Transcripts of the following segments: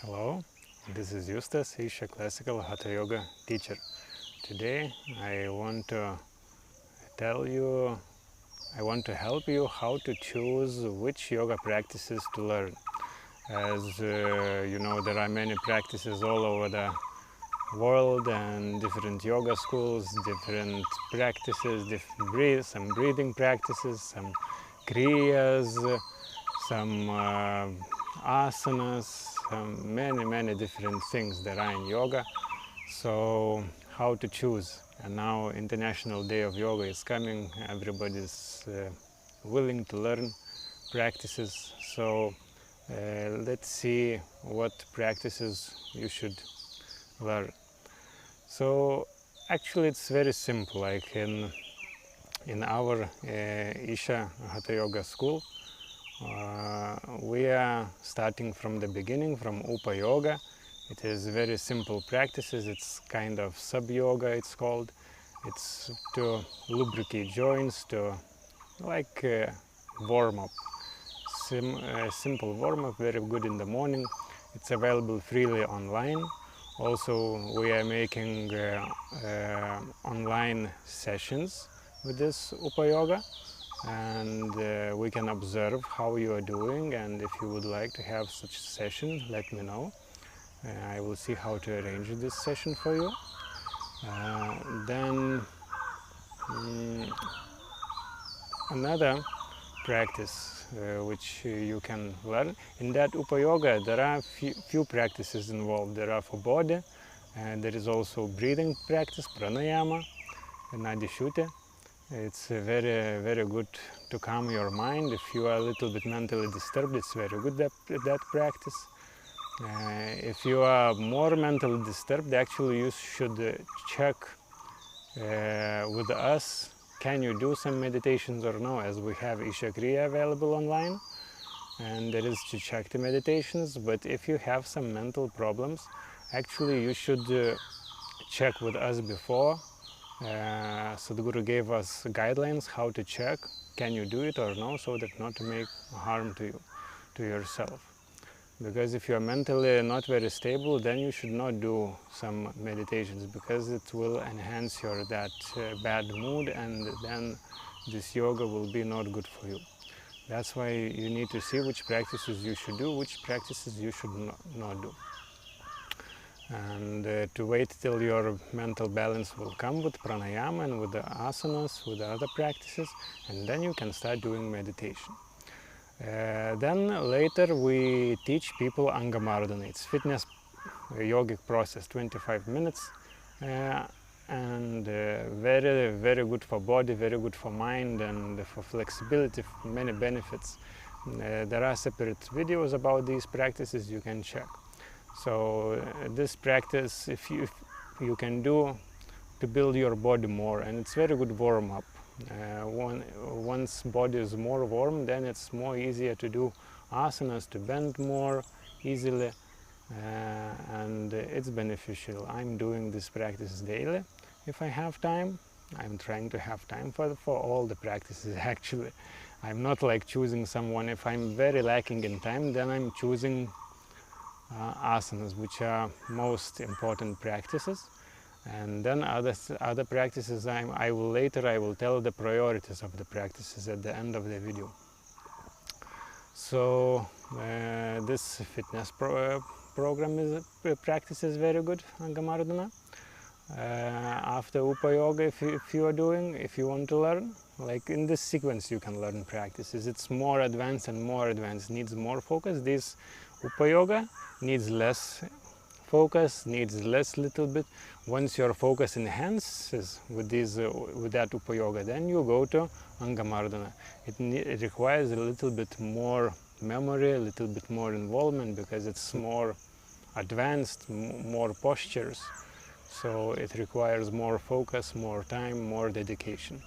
Hello, this is Justas, Isha Classical Hatha Yoga teacher. Today I want to help you how to choose which yoga practices to learn. As you know, there are many practices all over the world and different yoga schools, different practices, some breathing practices, some kriyas, some asanas, many different things there are in yoga. So how to choose? And now International Day of Yoga is coming. Everybody's willing to learn practices. So let's see what practices you should learn. So actually it's very simple. Like in our Isha Hatha Yoga school, we are starting from the beginning, from Upa-Yoga. It is very simple practices. It's kind of sub-yoga, it's called. It's to lubricate joints, to like warm-up. Simple warm-up, very good in the morning. It's available freely online. Also, we are making online sessions with this Upa-Yoga. And we can observe how you are doing, and if you would like to have such a session, let me know. I will see how to arrange this session for you. Then another practice which you can learn. In that Upa-Yoga there are few practices involved. There are for body, and there is also breathing practice, pranayama, nadishute. It's very good to calm your mind. If you are a little bit mentally disturbed, it's very good that practice. If you are more mentally disturbed, actually you should check with us, can you do some meditations or no, as we have Isha Kriya available online, and there is to check the meditations. But if you have some mental problems, actually you should check with us before. Sadhguru gave us guidelines how to check, can you do it or no, so that not to make harm to you, to yourself. Because if you are mentally not very stable, then you should not do some meditations, because it will enhance your bad mood, and then this yoga will be not good for you. That's why you need to see which practices you should do, which practices you should not do. And to wait till your mental balance will come with pranayama and with the asanas, with the other practices, and then you can start doing meditation. Then later we teach people Angamardana. It's fitness yogic process, 25 minutes, and very good for body, very good for mind, and for flexibility, many benefits. There are separate videos about these practices you can check. So this practice, if you can do to build your body more, and it's very good warm-up. Once body is more warm, then it's more easier to do asanas, to bend more easily, and it's beneficial. I'm doing this practice daily. If I have time, I'm trying to have time for all the practices actually. I'm not like choosing someone. If I'm very lacking in time, then I'm choosing asanas, which are most important practices, and then other practices I will tell the priorities of the practices at the end of the video. So this fitness program practice is very good, Angamardana. After Upa-Yoga, if you want to learn, like in this sequence you can learn practices. It's more advanced and more advanced, needs more focus. This Upa-Yoga needs less focus, needs less little bit. Once your focus enhances with that Upa-Yoga, then you go to Angamardana. It requires a little bit more memory, a little bit more involvement, because it's more advanced, more postures. So it requires more focus, more time, more dedication.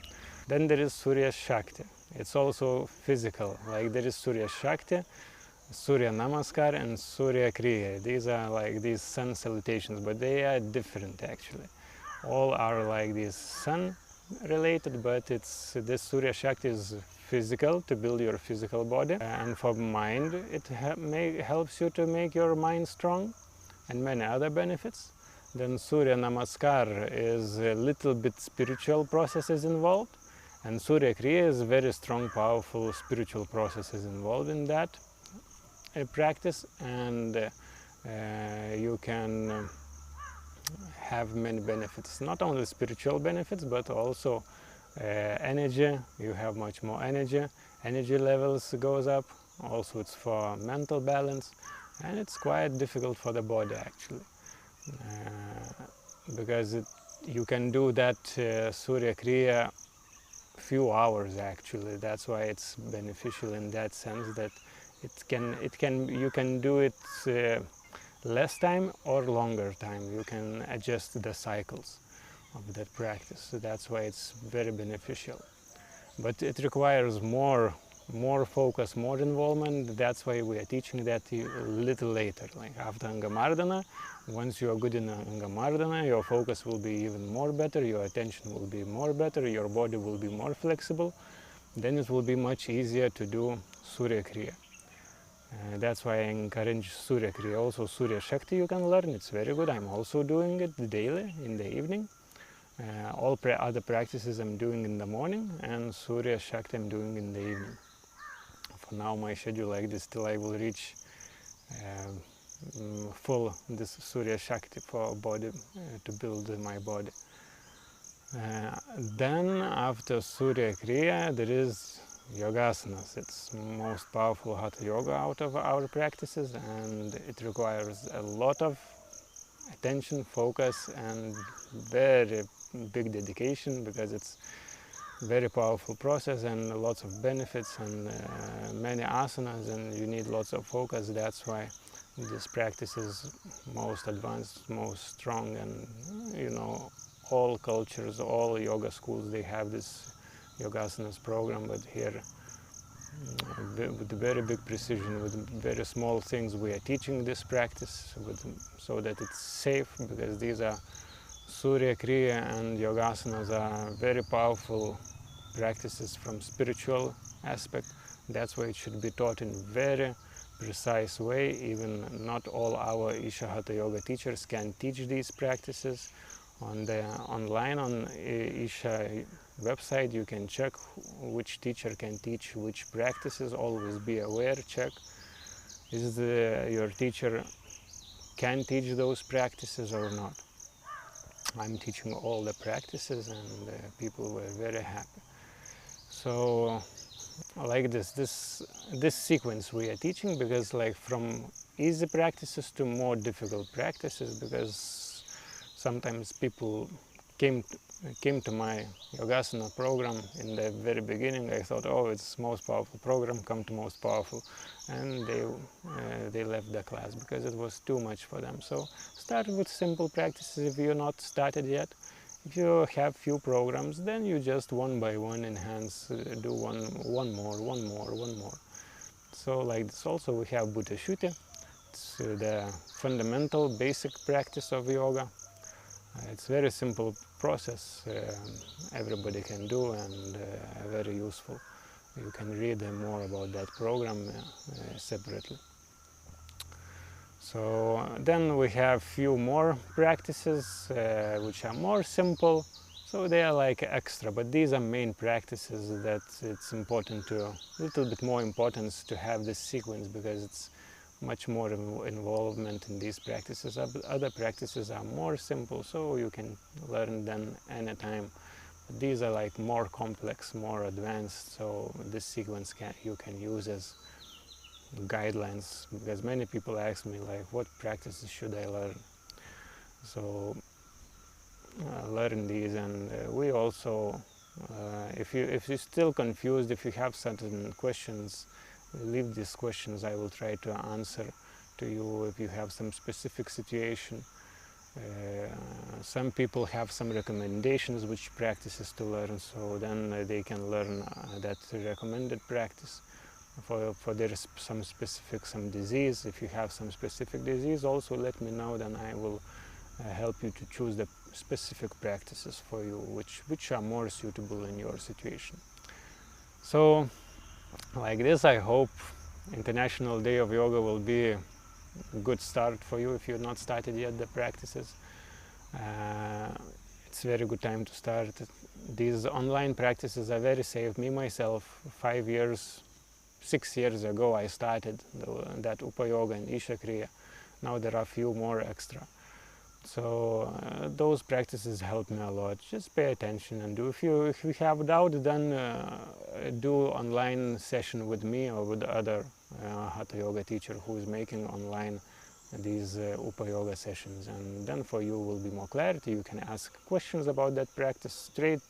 Then there is Surya Shakti. It's also physical. Like there is Surya Shakti, Surya Namaskar, and Surya Kriya. These are like these sun salutations, but they are different actually. All are like this sun related, but this Surya Shakti is physical, to build your physical body, and for mind it helps you to make your mind strong, and many other benefits. Then Surya Namaskar is a little bit spiritual processes involved, and Surya Kriya is very strong, powerful spiritual processes involved in that practice, and you can have many benefits, not only spiritual benefits but also energy. You have much more energy levels goes up. Also it's for mental balance, and it's quite difficult for the body actually, because you can do that Surya Kriya few hours actually. That's why it's beneficial in that sense, that you can do it less time or longer time. You can adjust the cycles of that practice, so that's why it's very beneficial. But it requires more focus, more involvement. That's why we are teaching that a little later, like after Angamardana. Once you are good in Angamardana, your focus will be even more better, your attention will be more better, your body will be more flexible. Then it will be much easier to do Surya Kriya. That's why I encourage Surya Kriya. Also Surya Shakti you can learn, it's very good. I'm also doing it daily in the evening. All other practices I'm doing in the morning, and Surya Shakti I'm doing in the evening. For now my schedule like this till I will reach full this Surya Shakti for body, to build my body. Then after Surya Kriya there is Yogasanas. It's most powerful Hatha Yoga out of our practices, and it requires a lot of attention, focus, and very big dedication, because it's very powerful process and lots of benefits and many asanas, and you need lots of focus. That's why this practice is most advanced, most strong, and all cultures, all yoga schools, they have this Yogasanas program, but here with very big precision, with very small things we are teaching this practice so that it's safe, because these are Surya Kriya and Yogasanas are very powerful practices from spiritual aspect. That's why it should be taught in very precise way. Even not all our Isha Hatha Yoga teachers can teach these practices. On the online on Isha website you can check which teacher can teach which practices. Always be aware, check is your teacher can teach those practices or not. I'm teaching all the practices, and people were very happy. So like this sequence we are teaching, because like from easy practices to more difficult practices, because sometimes people came to my Yogasana program in the very beginning. I thought, oh, it's most powerful program, come to most powerful, and they left the class because it was too much for them. So start with simple practices if you're not started yet. If you have few programs, then you just one by one enhance, do one more. So like this. Also we have Buddha Shuti. It's the fundamental basic practice of yoga. It's very simple process, everybody can do, and very useful. You can read more about that program separately. So then we have few more practices which are more simple, so they are like extra, but these are main practices that it's important to, little bit more importance to have this sequence, because it's much more involvement in these practices. Other practices are more simple, so you can learn them anytime. But these are like more complex, more advanced, so this sequence you can use as guidelines, because many people ask me like, what practices should I learn? So learn these, and we also, if you're still confused, if you have certain questions, leave these questions. I will try to answer to you if you have some specific situation. Some people have some recommendations which practices to learn, so then they can learn that recommended practice. For there is some disease. If you have some specific disease, also let me know, then I will help you to choose the specific practices for you which are more suitable in your situation. So like this, I hope International Day of Yoga will be a good start for you if you've not started yet the practices. It's a very good time to start. These online practices are very safe. Me myself, 5 years, 6 years ago I started that Upa-Yoga and Isha Kriya. Now there are a few more extra. So those practices help me a lot. Just pay attention and do. If you have doubt, then do online session with me or with other Hatha Yoga teacher who is making online these Upa-Yoga sessions, and then for you will be more clarity. You can ask questions about that practice straight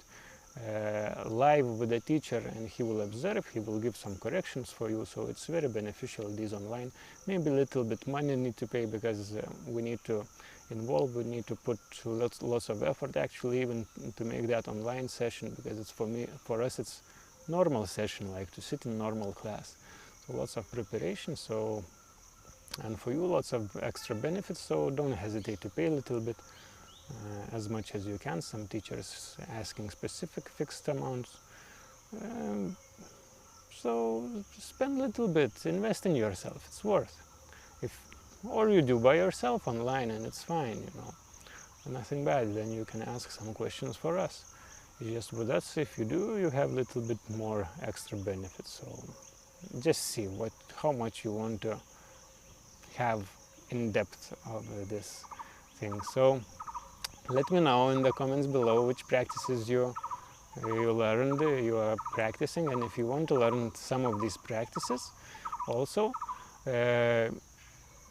live with the teacher, and he will observe, he will give some corrections for you. So it's very beneficial, these online. Maybe a little bit money need to pay because we need to involve, we need to put lots of effort actually even to make that online session, because it's for us it's normal session, like to sit in normal class. So lots of preparation, so, and for you lots of extra benefits, so don't hesitate to pay a little bit. As much as you can. Some teachers asking specific fixed amounts. So spend a little bit, invest in yourself, it's worth. Or you do by yourself online and it's fine, you know, nothing bad. Then you can ask some questions for us. Just with us, if you do, you have a little bit more extra benefits. So just see how much you want to have in depth of this thing. So let me know in the comments below which practices you learned, you are practicing, and if you want to learn some of these practices also,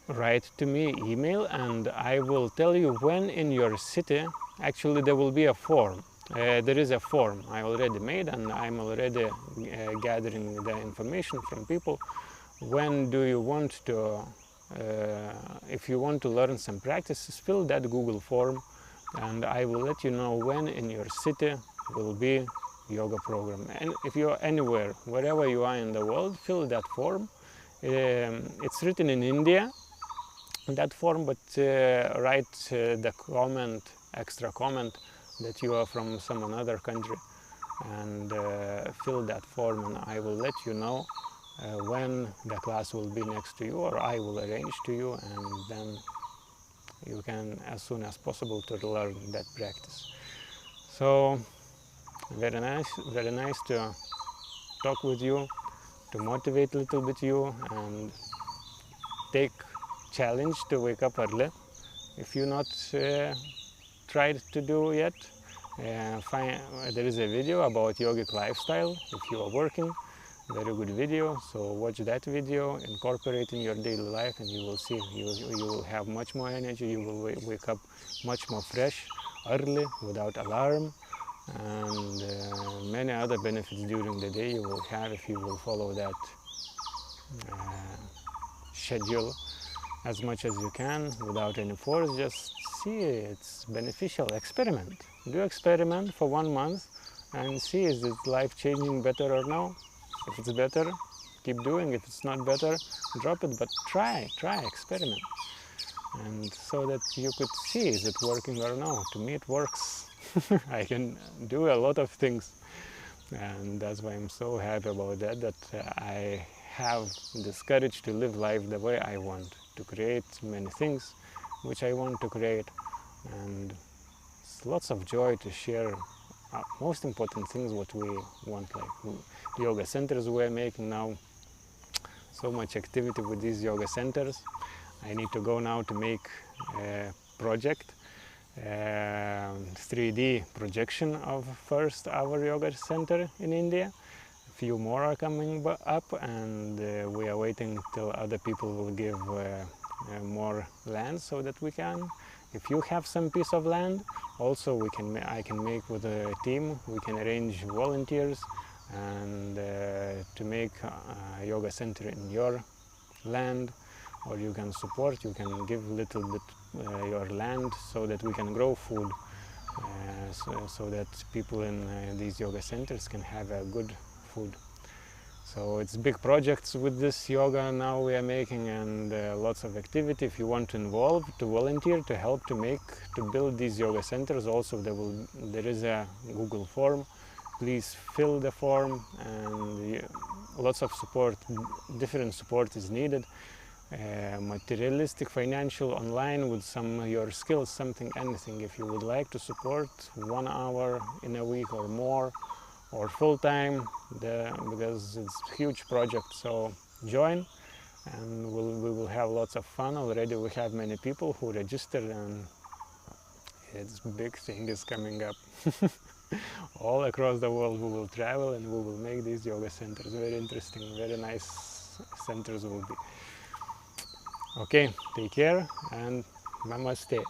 write to me, email, and I will tell you when in your city. Actually there will be a form. There is a form I already made, and I'm already gathering the information from people. When do you want to, if you want to learn some practices, fill that Google form, and I will let you know when in your city will be yoga program. And if you are anywhere, wherever you are in the world, fill that form. It's written in India, that form, but write the comment, extra comment, that you are from some another country, and fill that form, and I will let you know when the class will be next to you, or I will arrange to you, and then you can as soon as possible to learn that practice. So very nice to talk with you, to motivate a little bit you, and take challenge to wake up early. If you not tried to do yet, there is a video about yogic lifestyle if you are working. Very good video, so watch that video, incorporate in your daily life, and you will see you will have much more energy. You will wake up much more fresh, early, without alarm, and many other benefits during the day you will have if you will follow that schedule as much as you can without any force. Just see it's beneficial. Experiment. Do experiment for 1 month and see is it life changing, better or no. If it's better, keep doing. If it's not better, drop it, but try, experiment. And so that you could see is it working or no. To me it works. I can do a lot of things, and that's why I'm so happy about that, I have this courage to live life the way I want, to create many things which I want to create, and it's lots of joy to share most important things what we want, like yoga centers we're making now. So much activity with these yoga centers. I need to go now to make a project, 3D projection of first our yoga center in India. A few more are coming up, and we are waiting till other people will give more land so that we can. If you have some piece of land, also I can make with a team. We can arrange volunteers and to make a yoga center in your land, or you can support. You can give a little bit your land so that we can grow food, so that people in these yoga centers can have a good food. So it's big projects with this yoga now we are making, and lots of activity. If you want to involve, to volunteer, to help to build these yoga centers, also there is a Google form, please fill the form, and lots of support, different support is needed. Materialistic, financial, online, with some your skills, something, anything. If you would like to support 1 hour in a week or more, or full-time, because it's a huge project, so join, and we will have lots of fun. Already we have many people who registered, and it's big thing is coming up. All across the world we will travel, and we will make these yoga centers very interesting, very nice centers will be. Okay, take care and namaste.